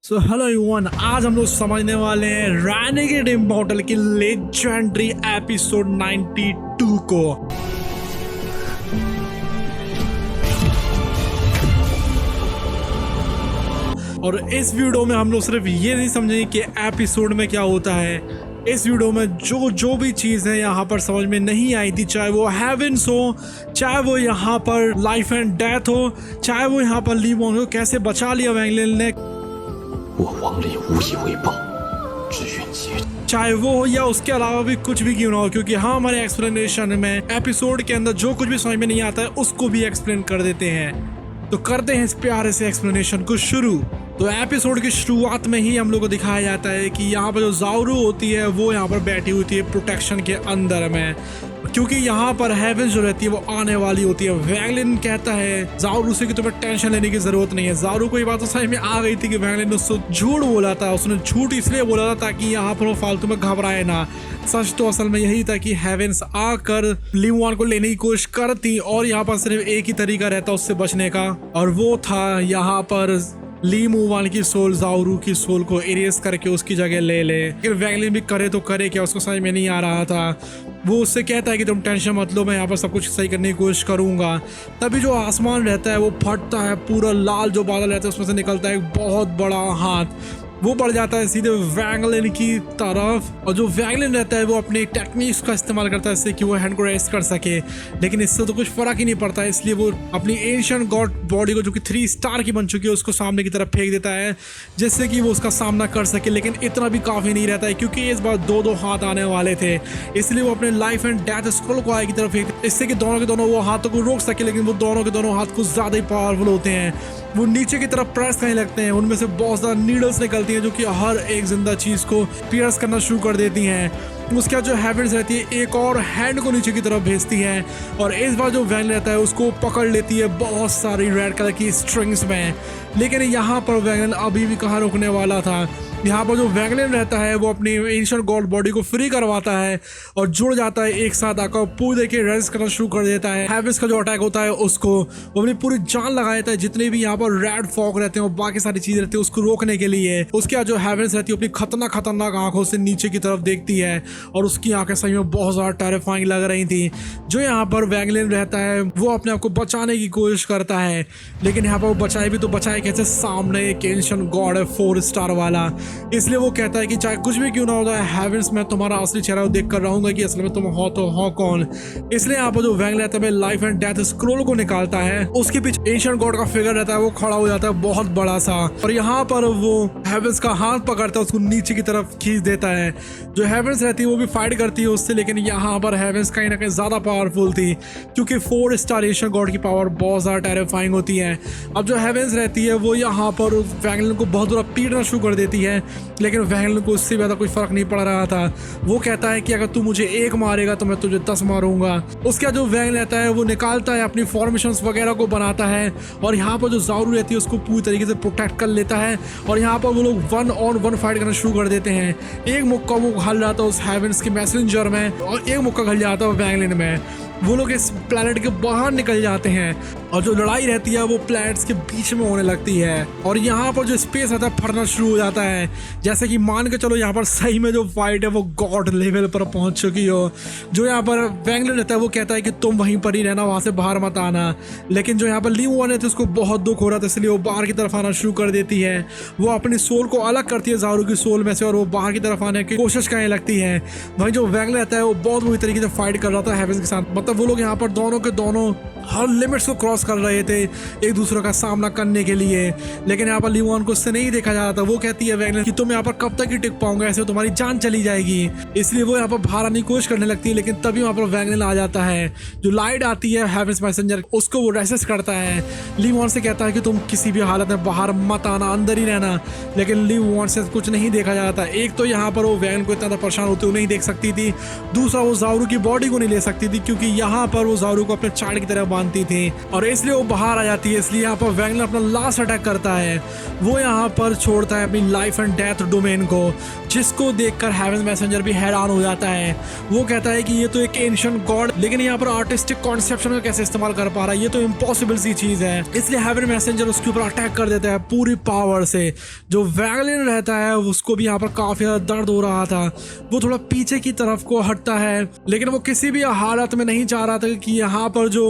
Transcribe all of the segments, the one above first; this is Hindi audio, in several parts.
सो हेलो एवरीवन, आज हम लोग समझने वाले हैं रेनेगेड इमॉर्टल की लेजेंडरी एपिसोड 92 को। और इस वीडियो में हम लोग सिर्फ ये नहीं समझेंगे कि एपिसोड में क्या होता है। इस वीडियो में जो भी चीज़ है यहाँ पर समझ में नहीं आई थी, चाहे वो हेवेंस हो, चाहे वो यहाँ पर लाइफ एंड डेथ हो, चाहे वो यहाँ पर ली वॉन्ग हो, कैसे बचा लिया वैंगलिन ने, चाहे वो हो या उसके अलावा भी कुछ भी क्यों ना हो, क्योंकि हाँ हमारे एक्सप्लेनेशन में एपिसोड के अंदर जो कुछ भी समझ में नहीं आता है उसको भी एक्सप्लेन कर देते हैं। तो करते हैं इस प्यारे से एक्सप्लेनेशन को शुरू। तो एपिसोड की शुरुआत में ही हम लोग को दिखाया जाता है कि यहाँ पर जो ज़ाउरू होती है वो यहाँ पर बैठी होती है प्रोटेक्शन के अंदर में, क्योंकि यहाँ पर हेवेंस जो रहती है वो आने वाली होती है। वैंगलिन कहता है ज़ाउरू से कि तुम्हें टेंशन लेने की जरूरत नहीं है। ज़ाउरू को ये बात तो समझ में आ गई थी कि वैंगलिन ने उसको झूठ बोला था। उसने झूठ इसलिए बोला था ताकि यहाँ पर वो फालतू में घबराए ना। सच तो असल में यही था कि हेवेंस आकर ली वॉन्ग को लेने की कोशिश करती और यहाँ पर सिर्फ एक ही तरीका रहता उससे बचने का, और वो था यहाँ पर ली मूवान की सोल ज़ाउरू की सोल को इरेज करके उसकी जगह ले ले। लेकिन वैंगलिन भी करे तो करे क्या, उसको समझ में नहीं आ रहा था। वो उससे कहता है कि तुम टेंशन मत लो, मैं यहाँ पर सब कुछ सही करने की कोशिश करूंगा। तभी जो आसमान रहता है वो फटता है, पूरा लाल जो बादल रहता है उसमें से निकलता है एक बहुत बड़ा हाथ। वो बढ़ जाता है सीधे वैंगलिन की तरफ, और जो वैंगलिन रहता है वो अपने टेक्निक्स का इस्तेमाल करता है इससे कि वो हैंड को रेस्ट कर सके। लेकिन इससे तो कुछ फर्क ही नहीं पड़ता है, इसलिए वो अपनी एंशिएंट गॉड बॉडी को, जो कि 3 स्टार की बन चुकी है, उसको सामने की तरफ फेंक देता है जिससे कि वो उसका सामना कर सके। लेकिन इतना भी काफ़ी नहीं रहता है, क्योंकि इस बार 2-2 हाथ आने वाले थे, इसलिए वो अपने लाइफ एंड डेथ स्क्रॉल को आगे की तरफ फेंकते इससे कि दोनों के दोनों वो हाथों को रोक सके। लेकिन वो दोनों के दोनों हाथ कुछ ज़्यादा ही पावरफुल होते हैं। वो नीचे की तरफ प्रेस करने लगते हैं, उनमें से बहुत ज़्यादा नीडल्स निकलती हैं जो कि हर एक जिंदा चीज़ को पियर्स करना शुरू कर देती हैं। उसके बाद जो हेवेंस रहती है एक और हैंड को नीचे की तरफ भेजती है, और इस बार जो वैंगलिन रहता है उसको पकड़ लेती है बहुत सारी रेड कलर की स्ट्रिंग्स में। लेकिन यहाँ पर वैंगलिन अभी भी कहाँ रुकने वाला था। यहाँ पर जो वैंगलिन रहता है वो अपनी एंशिएंट गॉड बॉडी को फ्री करवाता है और जुड़ जाता है एक साथ आकर, पूरे के रेस्ट करना शुरू कर देता है। हेवेंस का जो अटैक होता है उसको वो अपनी पूरी जान लगा देता है, जितने भी यहाँ पर रेड फॉग रहते हैं और बाकी सारी चीजें रहती है उसको रोकने के लिए। उसके बाद जो हेवेंस रहती है अपनी खतरनाक आंखों से नीचे की तरफ देखती है, और उसकी आंखें सही में बहुत ज्यादा टेरिफाइंग लग रही थी। जो यहाँ पर वैंगलिन रहता है वो अपने आप को बचाने की कोशिश करता है, लेकिन यहाँ पर वो बचाए भी तो बचाए कैसे, सामने एक एंशिएंट गॉड है 4 स्टार वाला। इसलिए वो कहता है कि चाहे कुछ भी क्यों ना होता है हेवेंस, मैं तुम्हारा असली चेहरा देख कर रहूंगा कि असल में तुम हो तो हो कौन। इसलिए यहाँ पर जो वैंगलिन रहता है लाइफ एंड डेथ स्क्रॉल को निकालता है, उसके पीछे एंशिएंट गॉड का फिगर रहता है, वो खड़ा हो जाता है बहुत बड़ा सा, और यहाँ पर वो हेवेंस का हाथ पकड़ता है, उसको नीचे की तरफ खींच देता है। जो हेवेंस रहती है वो भी फाइट करती है उससे, लेकिन यहाँ पर हेवेंस कहीं ना कहीं ज्यादा पावरफुल थी, क्योंकि 4 स्टार एंशिएंट गॉड की पावर बहुत ज्यादा टेरिफाइंग होती है। अब जो हेवेंस रहती है वो यहाँ पर वैंगलिन को बहुत बुरा पीटना शुरू कर देती है, लेकिन वैंगलिन को उससे ज़्यादा कोई फर्क नहीं पड़ रहा था। वो कहता है कि अगर तू मुझे 1 मारेगा तो मैं तुझे 10 मारूंगा। उसके बाद जो वैंगलिन रहता है वो निकालता है अपनी फॉर्मेशंस वगैरह को बनाता है, और यहाँ पर जो ज़ाउरू रहती है उसको पूरी तरीके से प्रोटेक्ट कर लेता है, और यहाँ पर वो लोग 1-on-1 फाइट करना शुरू कर देते हैं। एक मुक्का वो घल जाता है उस हेवेंस के मैसेंजर में, और एक मुक्का घल जाता है वैंगलिन में। वो लोग इस प्लैनेट के बाहर निकल जाते हैं, और जो लड़ाई रहती है वो प्लैनेट्स के बीच में होने लगती है, और यहाँ पर जो स्पेस रहता है फटना शुरू हो जाता है। जैसे कि मान के चलो यहाँ पर सही में जो फाइट है वो गॉड लेवल पर पहुंच चुकी हो। जो यहाँ पर वैंगलिन रहता है वो कहता है कि तुम वहीं पर ही रहना, वहां से बाहर मत आना। लेकिन जो यहाँ पर ली वॉन्ग रहती है उसको बहुत दुख हो रहा था, इसलिए वो बाहर की तरफ आना शुरू कर देती है। वो अपनी सोल को अलग करती है ज़ाउरू की सोल में से, और वो बाहर की तरफ आने की कोशिश करने लगती है। वहीं जो वैंगलिन रहता है वो बहुत बुरी तरीके से फाइट कर रहा था हेवेंस के साथ। मतलब वो लोग यहाँ पर दोनों के दोनों हर लिमिट्स को क्रॉस कर रहे थे एक दूसरे का सामना करने के लिए, लेकिन यहाँ पर ली वॉन्ग को उससे नहीं देखा जा रहा था। वो कहती है वैंगलिन कि तुम यहाँ पर कब तक ही टिक पाओगे, ऐसे तुम्हारी जान चली जाएगी। इसलिए वो यहाँ पर बाहर आने की कोशिश करने लगती है, लेकिन तभी वहाँ पर वैंगलिन आ जाता है। जो लाइट आती है हेवेंस मैसेंजर, उसको वो रेसिस्ट करता है। ली वॉन्ग से कहता है कि तुम किसी भी हालत में बाहर मत आना, अंदर ही रहना, लेकिन ली वॉन्ग से कुछ नहीं देखा जाता। एक तो यहाँ पर वो वैंगलिन को इतना परेशान होते हुए नहीं देख सकती थी, दूसरा वो ज़ाउरू की बॉडी को नहीं ले सकती थी, क्योंकि यहाँ पर वो ज़ाउरू को अपने चार्ट की तरह मानती थी और इसलिए वो बाहर आ जाती है। इसलिए यहाँ पर वैंगलर अपना लास्ट अटैक करता है। वो यहाँ पर छोड़ता है अपनी लाइफ एंड डेथ डोमेन को, जिसको देखकर हेवन मैसेंजर भी हैरान हो जाता है। वो कहता है कि ये तो एक एंशिएंट गॉड, लेकिन यहाँ पर आर्टिस्टिक कॉन्सेप्शन का कैसे इस्तेमाल कर पा रहा है, ये तो इम्पॉसिबल सी चीज है। इसलिए हेवन मैसेंजर उसके ऊपर अटैक कर देता है पूरी पावर से। जो वैंगलिन रहता है उसको भी यहाँ पर काफी ज्यादा दर्द हो रहा था। वो थोड़ा पीछे की तरफ को हटता है, लेकिन वो किसी भी हालत में नहीं चाह रहा था कि यहाँ पर जो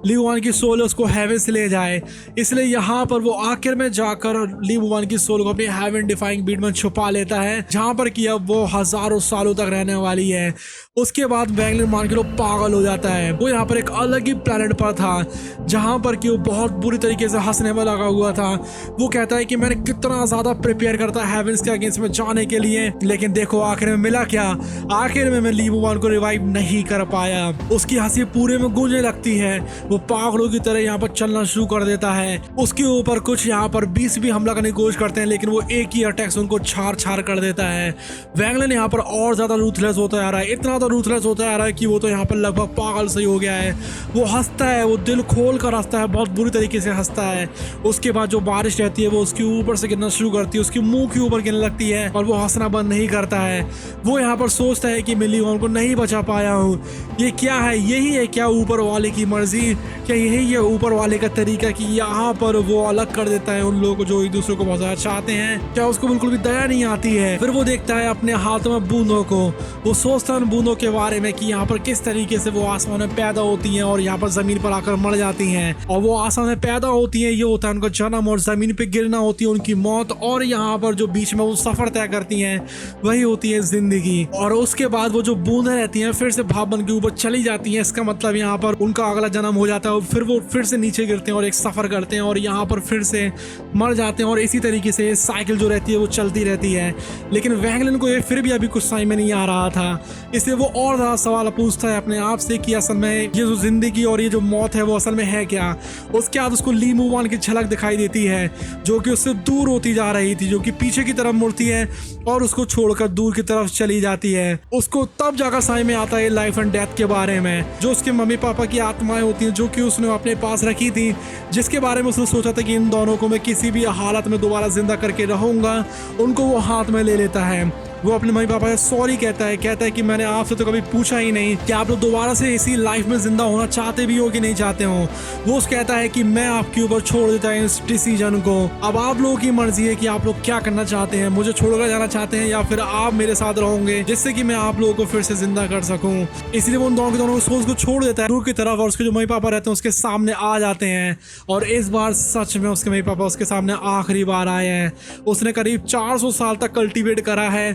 ली वुआन की सोल है उसको हेवन से ले जाए। इसलिए यहाँ पर वो आखिर में जाकर ली वुआन की सोल को अपनी हेवन डिफाइंग बीट में छुपा लेता है, जहाँ पर कि अब वो हजारों सालों तक रहने वाली है। उसके बाद वैंगलिन मान के लोग पागल हो जाता है। वो यहाँ पर एक अलग ही प्लेनेट पर था, जहाँ पर कि वो बहुत बुरी तरीके से हंसने में लगा हुआ था। वो कहता है कि मैंने कितना ज्यादा प्रिपेयर करता है हेवंस के अगेंस्ट में जाने के लिए, लेकिन देखो आखिर में मिला क्या। आखिर में मैं ली वुआन को रिवाइव नहीं कर पाया। उसकी हंसी पूरे में गूंजने लगती है। वो पागलों की तरह यहाँ पर चलना शुरू कर देता है। उसके ऊपर कुछ यहाँ पर 20 भी हमला करने की कोशिश करते हैं, लेकिन वो एक ही अटैक से उनको छार छार कर देता है। वैंगलिन यहाँ पर और ज्यादा रूथलेस होता जा रहा है, इतना रूथलेस होता जा रहा है कि वो तो यहाँ पर लगभग पागल सही हो गया है। वो हंसता है, वो दिल खोल कर हंसता है, बहुत बुरी तरीके से हंसता है। उसके बाद जो बारिश रहती है वो उसके ऊपर से गिरना शुरू करती है, उसके मुंह के ऊपर गिरने लगती है और वो हंसना बंद नहीं करता है। वो यहाँ पर सोचता है कि मैं ली वुआन को नहीं बचा पाया हूँ। ये क्या है, यही है क्या ऊपर वाले की मर्जी? क्या यही है ऊपर वाले का तरीका कि यहाँ पर वो अलग कर देता है उन लोगों को जो एक दूसरे को बहुत ज्यादा चाहते हैं? क्या उसको बिल्कुल भी दया नहीं आती है? फिर वो देखता है अपने हाथों में बूंदों को। वो सोचता है उन बूंदों के बारे में कि यहाँ पर किस तरीके से वो आसमान में पैदा होती हैं और यहाँ पर जमीन पर आकर मर जाती हैं। और वो आसमान में पैदा होती हैं, ये होता है उनका जन्म, और जमीन पे गिरना होती है उनकी मौत, और यहाँ पर जो बीच में वो सफर तय करती हैं वही होती है जिंदगी। और उसके बाद वो जो बूंदें रहती हैं फिर से भाप बन के ऊपर चली जाती हैं। इसका मतलब यहाँ पर उनका अगला जन्म हो जाता है और फिर वो फिर से नीचे गिरते हैं और एक सफर करते हैं और यहाँ पर फिर से मर जाते हैं। और इसी तरीके से साइकिल जो रहती है वो चलती रहती है। लेकिन वैंगलिन को ये फिर भी अभी कुछ समझ में नहीं आ रहा था, इसलिए वो और ज्यादा सवाल पूछता है अपने आप से कि असल में ये जो जिंदगी और ये जो मौत है वो असल में है क्या। उसके बाद उसको ली वुआन की झलक दिखाई देती है, जो कि उससे दूर होती जा रही थी, जो कि पीछे की तरफ मुड़ती है और उसको छोड़कर दूर की तरफ चली जाती है। उसको तब जाकर समझ में आता है लाइफ एंड डेथ के बारे में, जो उसके मम्मी पापा की आत्माएं होती हैं, जो कि उसने अपने पास रखी थी, जिसके बारे में उसने सोचा था कि इन दोनों को मैं किसी भी हालत में दोबारा जिंदा करके रहूंगा। उनको वो हाथ में ले लेता है। वो अपने मम्मी पापा से सॉरी कहता है कि मैंने आपसे तो कभी पूछा ही नहीं कि आप लोग दोबारा से इसी लाइफ में जिंदा होना चाहते भी हो कि नहीं चाहते हो। वो कहता है कि मैं आपके ऊपर छोड़ देता हूँ इस डिसीजन को। अब आप लोगों की मर्जी है कि आप लोग क्या करना चाहते हैं, मुझे छोड़कर जाना चाहते हैं या फिर आप मेरे साथ रहोगे जिससे कि मैं आप लोगों को फिर से जिंदा कर सकूं। इसलिए वो उन दोनों के दोनों सोच को छोड़ देता है दूर की तरफ, और उसके जो मम्मी पापा रहते हैं उसके सामने आ जाते हैं। और इस बार सच में उसके मम्मी पापा उसके सामने आखिरी बार आए हैं। उसने करीब 400 साल तक कल्टीवेट करा है,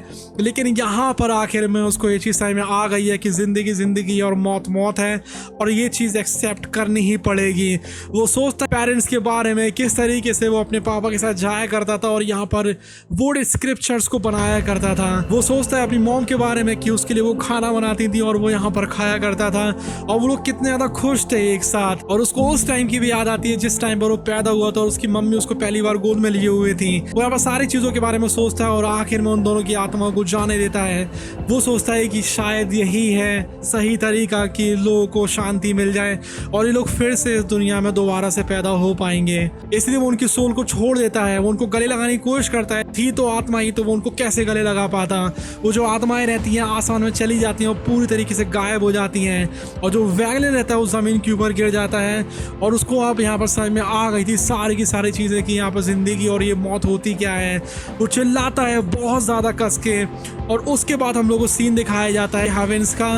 लेकिन यहाँ पर आखिर में उसको ये चीज़ समझ में आ गई है कि जिंदगी जिंदगी और मौत मौत है और ये चीज़ एक्सेप्ट करनी ही पड़ेगी। वो सोचता है पेरेंट्स के बारे में, किस तरीके से वो अपने पापा के साथ जाया करता था और यहाँ पर वुड स्क्रिप्चर्स को बनाया करता था। वो सोचता है अपनी मॉम के बारे में कि उसके लिए वो खाना बनाती थी और वो यहाँ पर खाया करता था, और वो लोग कितने ज़्यादा खुश थे एक साथ। और उसको उस टाइम की भी याद आती है जिस टाइम पर वो पैदा हुआ था और उसकी मम्मी उसको पहली बार गोद में लिए हुए थी। वो यहाँ पर सारी चीज़ों के बारे में सोचता है और आखिर में उन दोनों की आत्मा को जाने देता है। वो सोचता है कि शायद यही है सही तरीका कि लोगों को शांति मिल जाए और ये लोग फिर से इस दुनिया में दोबारा से पैदा हो पाएंगे। इसलिए वो उनकी सोल को छोड़ देता है। वो उनको गले लगाने की कोशिश करता है, थी तो आत्मा ही, तो वो उनको कैसे गले लगा पाता। वो जो आत्माएं रहती हैं आसमान में चली जाती हैं और पूरी तरीके से गायब हो जाती हैं, और जो वैंगलिन रहता है वो जमीन के ऊपर गिर जाता है। और उसको अब यहाँ पर समझ में आ गई थी सारी की सारी चीजें कि यहाँ पर जिंदगी और ये मौत होती क्या है। वो चिल्लाता है बहुत ज्यादा कस के, और उसके बाद हम लोग को सीन दिखाया जाता है हेवेंस का,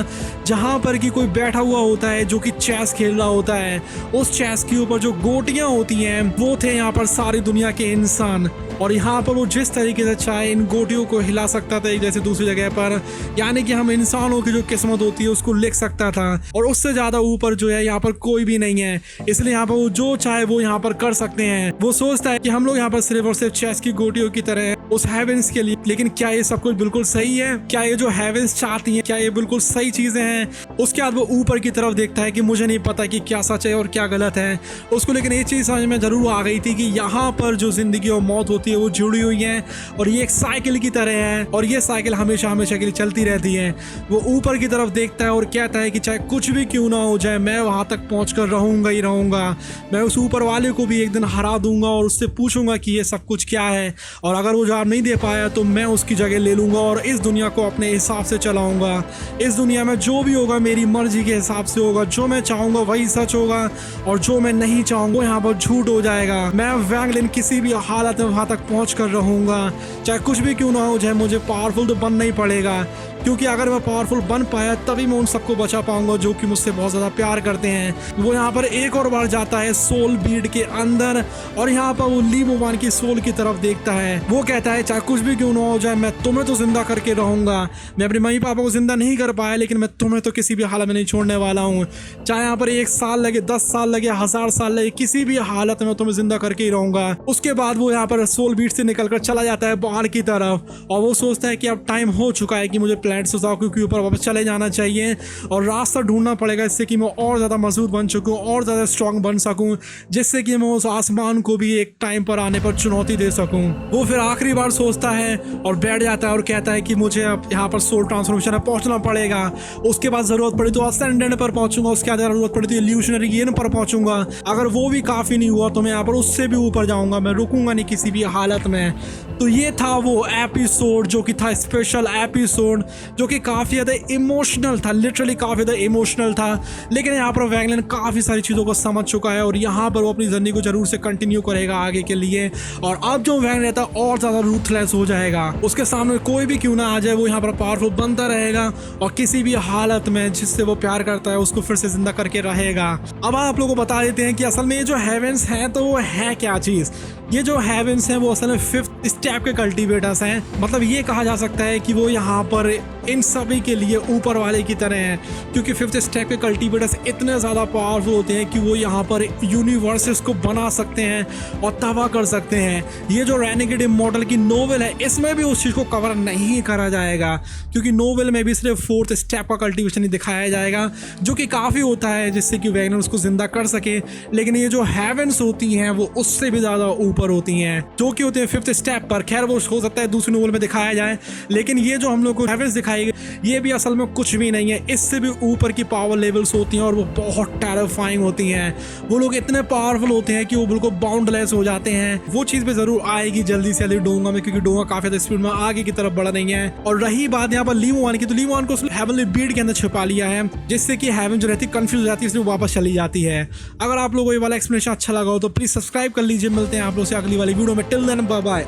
जहाँ पर कि कोई बैठा हुआ होता है जो कि चेस खेल रहा होता है। उस चेस के ऊपर जो गोटियां होती हैं वो थे यहाँ पर सारी दुनिया के इंसान, और यहाँ पर वो जिस तरीके से चाहे इन गोटियों को हिला सकता था एक जैसे दूसरी जगह पर, यानी कि हम इंसानों की जो किस्मत होती है उसको लिख सकता था। और उससे ज्यादा ऊपर जो है यहाँ पर कोई भी नहीं है, इसलिए यहाँ पर वो जो चाहे वो यहाँ पर कर सकते हैं। वो सोचता है कि हम लोग यहाँ पर सिर्फ और सिर्फ चेस की गोटियों की तरह उस हेवेंस के लिए, लेकिन क्या ये सब कुछ बिल्कुल सही है? क्या ये जो हेवेंस चाहती है क्या ये बिल्कुल सही चीजें हैं? उसके बाद वो ऊपर की तरफ देखता है कि मुझे नहीं पता कि क्या सच है और क्या गलत है उसको, लेकिन ये चीज़ समझ में ज़रूर आ गई थी कि यहाँ पर जो ज़िंदगी और मौत होती है वो जुड़ी हुई है और ये एक साइकिल की तरह है और ये साइकिल हमेशा हमेशा के लिए चलती रहती है। वो ऊपर की तरफ देखता है और कहता है कि चाहे कुछ भी क्यों ना हो जाए मैं वहाँ तक पहुँच कर रहूँगा ही रहूँगा। मैं उस ऊपर वाले को भी एक दिन हरा दूंगा और उससे पूछूंगा कि ये सब कुछ क्या है, और अगर वो जवाब नहीं दे पाया तो मैं उसकी जगह ले लूँगा और इस दुनिया को अपने हिसाब से चलाऊँगा। इस दुनिया में जो भी होगा मेरी मर्जी के हिसाब से होगा, जो मैं चाहूँगा वही सच होगा और जो मैं नहीं चाहूँगा वो यहाँ पर झूठ हो जाएगा। मैं वैंग लिन किसी भी हालत में वहाँ तक पहुँच कर रहूँगा, चाहे कुछ भी क्यों ना हो जाए। मुझे पावरफुल तो बनना ही पड़ेगा, क्योंकि अगर मैं पावरफुल बन पाया तभी मैं उन सबको बचा पाऊंगा जो कि मुझसे बहुत ज़्यादा प्यार करते हैं। वो यहाँ पर एक और बार जाता है सोल बीड के अंदर और यहाँ पर वो ली मुवान की सोल की तरफ देखता है। वो कहता है चाहे कुछ भी क्यों ना हो जाए मैं तुम्हें तो जिंदा करके रहूंगा। मैं अपने मम्मी पापा को जिंदा नहीं कर पाया लेकिन मैं तुम्हें तो किसी भी हालत में नहीं छोड़ने वाला हूँ। चाहे यहाँ पर 1 साल लगे, 10 साल लगे, 1000 साल लगे, किसी भी हालत में तुम्हें जिंदा करके ही रहूंगा। उसके बाद वो यहाँ पर सोल बीड से निकल कर चला जाता है बाहर की तरफ और वो सोचता है कि अब टाइम हो चुका है कि मुझे प्लेनेट से क्योंकि ऊपर वापस चले जाना चाहिए और रास्ता ढूंढना पड़ेगा इससे कि मैं और ज़्यादा मजबूत बन सकूं और ज़्यादा स्ट्रांग बन सकूं, जिससे कि मैं उस आसमान को भी एक टाइम पर आने पर चुनौती दे सकूं। वो फिर आखिरी बार सोचता है और बैठ जाता है और कहता है कि मुझे अब यहाँ पर सोल ट्रांसफॉर्मेशन में पहुंचना पड़ेगा। उसके बाद ज़रूरत पड़ी तो असेंडेंट पर पहुंचूंगा, उसके बाद ज़रूरत पड़ी तो इल्यूशनरी गेन पर पहुंचूंगा। अगर वो भी काफ़ी नहीं हुआ तो मैं यहाँ पर उससे भी ऊपर जाऊँगा, मैं रुकूंगा नहीं किसी भी हालत में। तो ये था वो एपिसोड जो कि था स्पेशल एपिसोड, जो कि काफ़ी ज़्यादा इमोशनल था, लिटरली काफ़ी ज़्यादा इमोशनल था। लेकिन यहाँ पर वैंग लिन काफ़ी सारी चीज़ों को समझ चुका है और यहाँ पर वो अपनी जर्नी को जरूर से कंटिन्यू करेगा आगे के लिए। और अब जो वैंग रहता है और ज़्यादा रूथलेस हो जाएगा, उसके सामने कोई भी क्यों ना आ जाए वो यहाँ पर पावरफुल बनता रहेगा और किसी भी हालत में जिससे वो प्यार करता है उसको फिर से जिंदा करके रहेगा। अब आप लोगों को बता देते हैं कि असल में ये जो हेवेंस हैं तो वो है क्या चीज़। ये जो हेवेंस हैं वो असल में 5th स्टेप के कल्टीवेटर्स हैं। मतलब ये कहा जा सकता है कि वो यहाँ पर इन सभी के लिए ऊपर वाले की तरह हैं, क्योंकि 5th स्टेप के कल्टीवेटर्स इतने ज़्यादा पावरफुल होते हैं कि वो यहाँ पर यूनिवर्सेस को बना सकते हैं और तबाह कर सकते हैं। ये जो रेनेगेड इमॉर्टल की नोवेल है इसमें भी उस चीज़ को कवर नहीं करा जाएगा, क्योंकि नोवेल में भी सिर्फ 4th स्टेप का कल्टीवेशन ही दिखाया जाएगा, जो कि काफ़ी होता है जिससे कि वैगनर उसको जिंदा कर सके। लेकिन ये जो हेवेंस होती हैं वो उससे भी ज़्यादा ऊपर होती हैं, जो कि होते हैं 5th स्टेप पर। खैर वो हो सकता है दूसरी नोवेल में दिखाया जाए, लेकिन ये जो हम लोग को हेवेंस दिखाई गई ये भी असल में कुछ भी नहीं है, इससे भी ऊपर की पावर लेवल्स होती हैं और वो बहुत टेरिफाइंग होती हैं। वो लोग इतने पावरफुल होते हैं कि वो बिल्कुल बाउंडलेस हो जाते हैं। वो चीज़ भी जरूर आएगी जल्दी से डोंगा में, क्योंकि डोंगा काफी ज्यादा स्पीड में आगे की तरफ बढ़ रही है। और रही बात यहाँ पर ली मुवान की, तो ली मुवान को हेवनली बीड के अंदर छिपा लिया है, जिससे कि हेवन जो रहती है कंफ्यूज हो जाती है, इसलिए वापस चली जाती है। अगर आप लोगों को ये वाला एक्सप्लेनेशन अच्छा लगा हो तो प्लीज सब्सक्राइब कर लीजिए। मिलते हैं आप लोग से अगली वाली वीडियो में। Till then bye bye.